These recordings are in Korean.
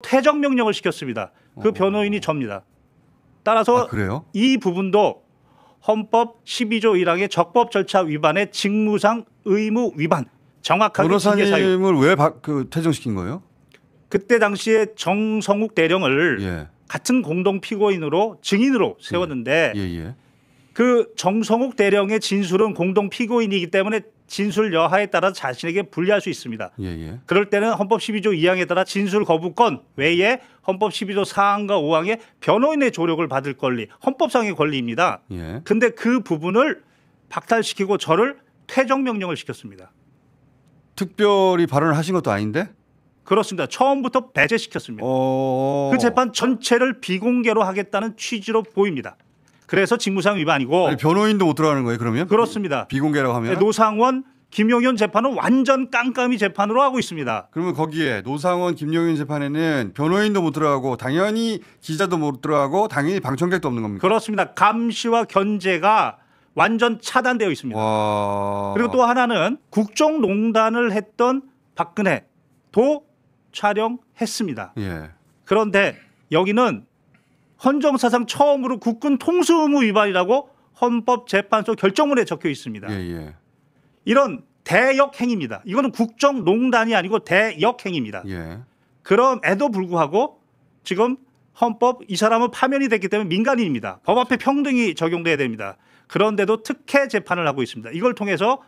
퇴정 명령을 시켰습니다. 그 변호인이 접니다. 따라서 그래요? 이 부분도 헌법 12조 1항의 적법 절차 위반의 직무상 의무 위반 정확하게 징계 사유. 변호사님을 왜 퇴정시킨 거예요? 그때 당시에 정성욱 대령을 예. 같은 공동 피고인으로 증인으로 세웠는데 예. 그 정성욱 대령의 진술은 공동 피고인이기 때문에 진술 여하에 따라 자신에게 불리할 수 있습니다. 예. 그럴 때는 헌법 12조 2항에 따라 진술 거부권 외에 헌법 12조 4항과 5항의 변호인의 조력을 받을 권리, 헌법상의 권리입니다. 예. 근데 그 부분을 박탈시키고 저를 퇴정 명령을 시켰습니다. 특별히 발언을 하신 것도 아닌데? 그렇습니다. 처음부터 배제시켰습니다. 그 재판 전체를 비공개로 하겠다는 취지로 보입니다. 그래서 직무상 위반이고. 아니, 변호인도 못 들어가는 거예요, 그러면? 그렇습니다. 비공개라고 하면? 노상원, 김용현 재판은 완전 깜깜이 재판으로 하고 있습니다. 그러면 거기에 노상원, 김용현 재판에는 변호인도 못 들어가고 당연히 기자도 못 들어가고 당연히 방청객도 없는 겁니까? 그렇습니다. 감시와 견제가 완전 차단되어 있습니다. 와... 그리고 또 하나는 국정농단을 했던 박근혜도 촬영했습니다. 예. 그런데 여기는 헌정사상 처음으로 국군 통수의무 위반이라고 헌법재판소 결정문에 적혀 있습니다. 예. 이런 대역행위입니다. 이거는 국정농단이 아니고 대역행위입니다. 예. 그럼에도 불구하고 지금 헌법 이 사람은 파면이 됐기 때문에 민간인입니다. 법 앞에 평등이 적용돼야 됩니다. 그런데도 특혜 재판을 하고 있습니다. 이걸 통해서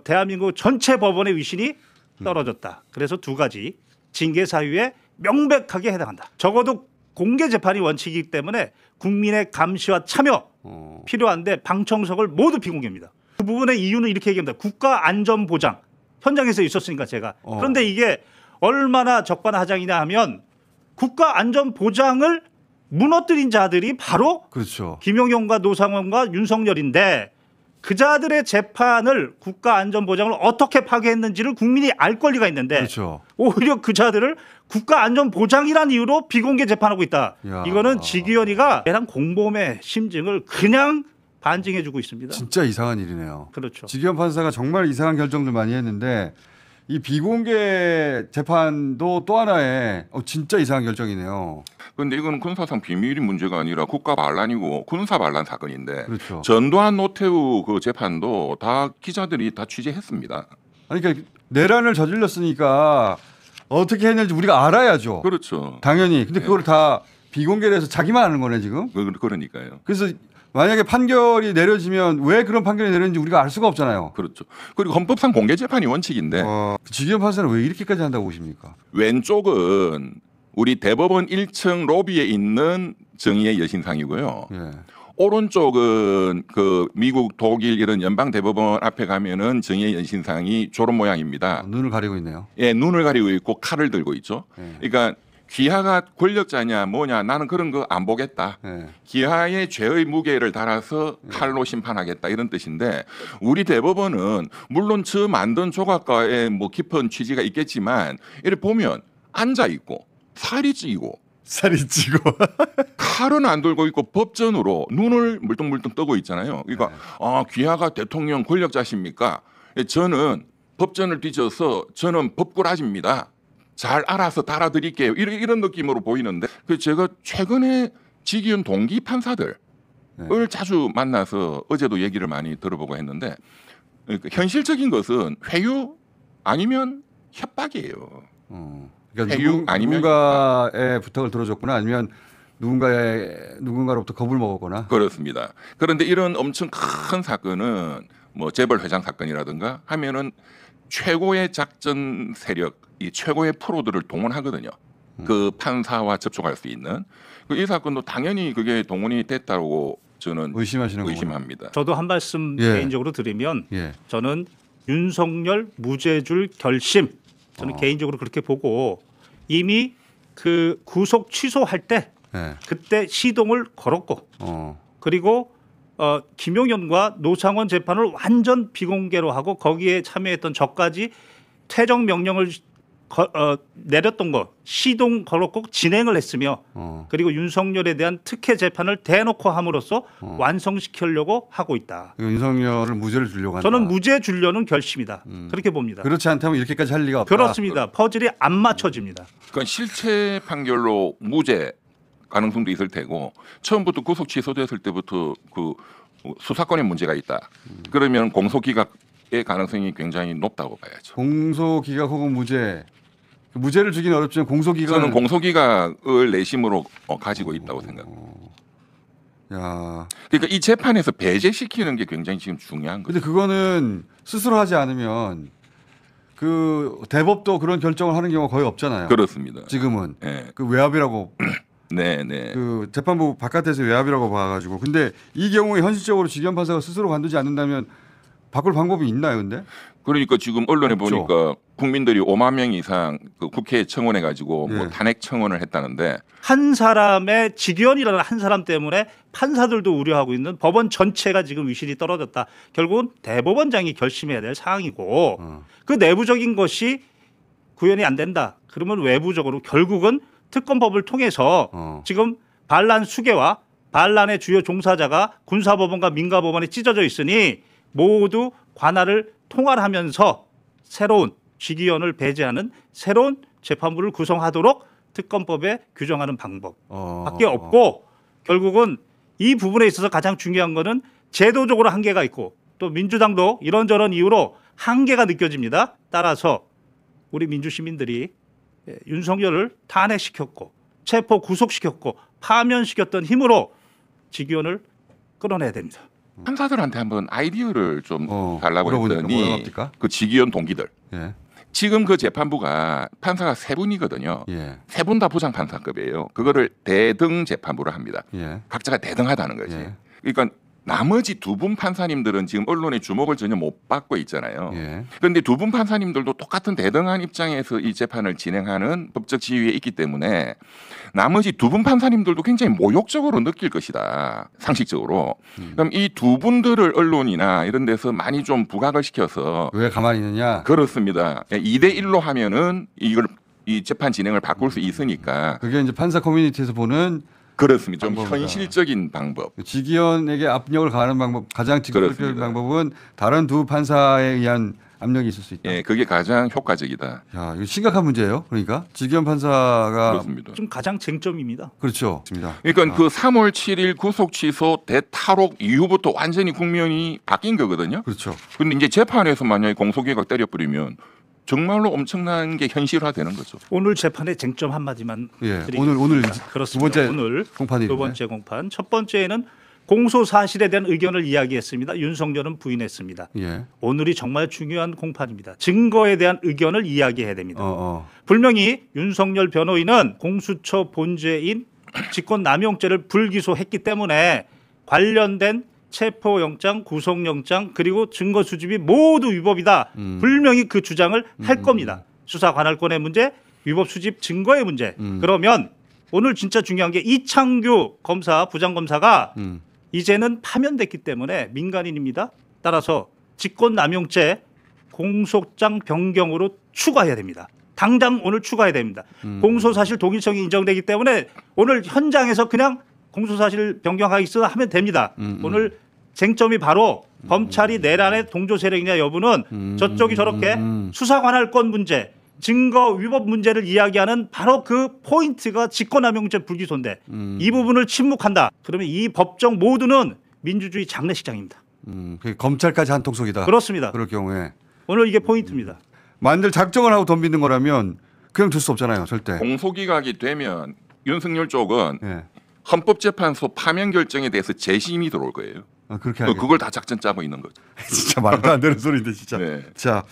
대한민국 전체 법원의 위신이 떨어졌다. 그래서 두 가지 징계 사유에 명백하게 해당한다. 적어도 공개 재판이 원칙이기 때문에 국민의 감시와 참여 필요한데 방청석을 모두 비공개입니다. 그 부분의 이유는 이렇게 얘기합니다. 국가 안전 보장. 현장에서 있었으니까 제가. 그런데 이게 얼마나 적반하장이냐 하면 국가 안전 보장을 무너뜨린 자들이 바로 그렇죠. 김용현과 노상원과 윤석열인데 그 자들의 재판을 국가 안전 보장을 어떻게 파괴했는지를 국민이 알 권리가 있는데 그렇죠. 오히려 그 자들을 국가 안전 보장이라는 이유로 비공개 재판하고 있다. 야. 이거는 직위원회가 대한 공범의 심증을 그냥 반증해주고 있습니다. 진짜 이상한 일이네요. 그렇죠. 직위원 판사가 정말 이상한 결정들 많이 했는데 이 비공개 재판도 또 하나의 진짜 이상한 결정이네요. 그런데 이건 군사상 비밀이 문제가 아니라 국가 반란이고 군사 반란 사건인데 그렇죠. 전두환 노태우 그 재판도 다 기자들이 다 취재했습니다. 아니 그러니까 내란을 저질렀으니까 어떻게 했는지 우리가 알아야죠. 그렇죠. 당연히. 근데 그걸 다 비공개로 해서 자기만 아는 거네 지금. 그러니까요. 그래서 만약에 판결이 내려지면 왜 그런 판결이 내렸는지 우리가 알 수가 없잖아요. 그렇죠. 그리고 헌법상 공개 재판이 원칙인데 직위원 판사는 왜 이렇게까지 한다고 보십니까? 왼쪽은 우리 대법원 1층 로비에 있는 정의의 여신상이고요. 예. 오른쪽은 그 미국, 독일 이런 연방 대법원 앞에 가면은 정의의 여신상이 저런 모양입니다. 눈을 가리고 있네요. 예, 눈을 가리고 있고 칼을 들고 있죠. 예. 그러니까 귀하가 권력자냐 뭐냐 나는 그런 거 안 보겠다. 예. 귀하의 죄의 무게를 달아서 칼로 심판하겠다 이런 뜻인데 우리 대법원은 물론 저 만든 조각가의 뭐 깊은 취지가 있겠지만 이렇게 보면 앉아 있고 살이 찌고 칼은 안 들고 있고 법전으로 눈을 물뚱물뚱 뜨고 있잖아요. 그러니까 귀하가 대통령 권력자십니까? 저는 법전을 뒤져서 저는 법꾸라지입니다. 잘 알아서 달아드릴게요. 이런 느낌으로 보이는데 제가 최근에 직위원 동기 판사들을 자주 만나서 어제도 얘기를 많이 들어보고 했는데 그러니까 현실적인 것은 회유 아니면 협박이에요. 그러니까 회유 아니면 누군가의 부탁을 들어줬거나 아니면 누군가로부터 겁을 먹었거나. 그렇습니다. 그런데 이런 엄청 큰 사건은 뭐 재벌 회장 사건이라든가 하면은 최고의 작전 세력, 이 최고의 프로들을 동원하거든요. 그 판사와 접촉할 수 있는. 이 사건도 당연히 그게 동원이 됐다고 저는 의심합니다. 저도 한 말씀 개인적으로 드리면 저는 윤석열 무죄줄 결심 저는 개인적으로 그렇게 보고 이미 그 구속 취소할 때 그때 시동을 걸었고 그리고 김용현과 노상원 재판을 완전 비공개로 하고 거기에 참여했던 저까지 퇴정 명령을 내렸던 거 시동 걸었고 진행을 했으며 그리고 윤석열에 대한 특혜 재판을 대놓고 함으로써 완성시키려고 하고 있다. 윤석열을 무죄를 주려고 한다. 저는 무죄 주려는 결심이다. 그렇게 봅니다. 그렇지 않다면 이렇게까지 할 리가 없다. 그렇습니다. 퍼즐이 안 맞춰집니다. 그러니까 실체 판결로 무죄 가능성도 있을 테고 처음부터 구속 취소됐을 때부터 그 수사권에 문제가 있다. 그러면 공소기각의 가능성이 굉장히 높다고 봐야죠. 공소기각 혹은 무죄를 주기는 어렵지만 공소기각은 저는 공소기각을 내심으로 가지고 있다고 생각합니다. 야. 그러니까 이 재판에서 배제시키는 게 굉장히 지금 중요한 거죠. 근데 그거는 스스로 하지 않으면 그 대법도 그런 결정을 하는 경우가 거의 없잖아요. 그렇습니다. 지금은 네. 그 외압이라고 네. 그 재판부 바깥에서 외압이라고 봐가지고 근데 이 경우에 현실적으로 지기현 판사가 스스로 관두지 않는다면 바꿀 방법이 있나요, 근데? 그러니까 지금 언론에 없죠. 보니까 국민들이 5만 명 이상 그 국회에 청원해 가지고 뭐 예. 탄핵 청원을 했다는데 한 사람의 직위원이라는 한 사람 때문에 판사들도 우려하고 있는 법원 전체가 지금 위신이 떨어졌다. 결국은 대법원장이 결심해야 될 사항이고 그 내부적인 것이 구현이 안 된다. 그러면 외부적으로 결국은 특검법을 통해서 지금 반란 수괴와 반란의 주요 종사자가 군사법원과 민가법원에 찢어져 있으니 모두 관할을 통할하면서 새로운 직위원을 배제하는 새로운 재판부를 구성하도록 특검법에 규정하는 방법밖에 없고 결국은 이 부분에 있어서 가장 중요한 거는 제도적으로 한계가 있고 또 민주당도 이런저런 이유로 한계가 느껴집니다. 따라서 우리 민주시민들이 윤석열을 탄핵시켰고 체포 구속시켰고 파면시켰던 힘으로 직위원을 끌어내야 됩니다. 판사들한테 한번 아이디어를 좀 달라고 물어보니까 했더니 뭐라고 합니까? 그 직위원 동기들 예. 지금 그 재판부가 판사가 세 분이거든요. 예. 세 분 다 부장 판사급이에요. 그거를 대등 재판부로 합니다. 예. 각자가 대등하다는 거지. 예. 그러니까 나머지 두 분 판사님들은 지금 언론의 주목을 전혀 못 받고 있잖아요. 예. 그런데 두 분 판사님들도 똑같은 대등한 입장에서 이 재판을 진행하는 법적 지위에 있기 때문에 나머지 두 분 판사님들도 굉장히 모욕적으로 느낄 것이다. 상식적으로. 그럼 이 두 분들을 언론이나 이런 데서 많이 좀 부각을 시켜서 왜 가만히 있느냐? 그렇습니다. 2대1로 하면은 이 재판 진행을 바꿀 수 있으니까 그게 이제 판사 커뮤니티에서 보는 그렇습니다. 좀 방법이다. 현실적인 방법. 직위원에게 압력을 가하는 방법, 가장 직접적인 그렇습니다. 방법은 다른 두 판사에 의한 압력이 있을 수 있다. 예, 그게 가장 효과적이다. 야, 이거 심각한 문제예요. 그러니까 직위원 판사가 그렇습니다. 좀 가장 쟁점입니다. 그렇죠. 맞습니다. 그러니까 그 3월 7일 구속 취소 대탈옥 이후부터 완전히 국면이 바뀐 거거든요. 그렇죠. 근데 이제 재판에서 만약에 공소기각 때려버리면 정말로 엄청난 게 현실화되는 거죠. 오늘 재판의 쟁점 한마디만 예. 드리겠습니다. 오늘 그렇습니다. 두 번째 오늘 공판이네. 두 번째 공판. 첫 번째는 공소 사실에 대한 의견을 이야기했습니다. 윤석열은 부인했습니다. 예. 오늘이 정말 중요한 공판입니다. 증거에 대한 의견을 이야기해야 됩니다. 분명히 윤석열 변호인은 공수처 본죄인 직권남용죄를 불기소했기 때문에 관련된 체포영장, 구속영장 그리고 증거 수집이 모두 위법이다. 분명히 그 주장을 할 겁니다. 수사 관할권의 문제, 위법 수집 증거의 문제. 그러면 오늘 진짜 중요한 게 이창규 검사, 부장검사가 이제는 파면됐기 때문에 민간인입니다. 따라서 직권남용죄 공소장 변경으로 추가해야 됩니다. 당장 오늘 추가해야 됩니다. 공소사실 동일성이 인정되기 때문에 오늘 현장에서 그냥 공소사실 변경하기 하면 됩니다. 오늘 쟁점이 바로 검찰이 내란의 동조 세력이냐 여부는 저쪽이 저렇게 수사관할권 문제, 증거 위법 문제를 이야기하는 바로 그 포인트가 직권남용죄 불기소인데 이 부분을 침묵한다. 그러면 이 법정 모두는 민주주의 장례식장입니다. 검찰까지 한통속이다. 그렇습니다. 그럴 경우에 오늘 이게 포인트입니다. 만들 작정을 하고 덤비는 거라면 그냥 둘 수 없잖아요, 절대. 공소기각이 되면 윤석열 쪽은 예. 헌법재판소 파면 결정에 대해서 재심이 들어올 거예요. 그렇게 하겠 그걸 다 작전 짜고 있는 거죠. 진짜 말도 안 되는 소리인데 진짜. 네. 자,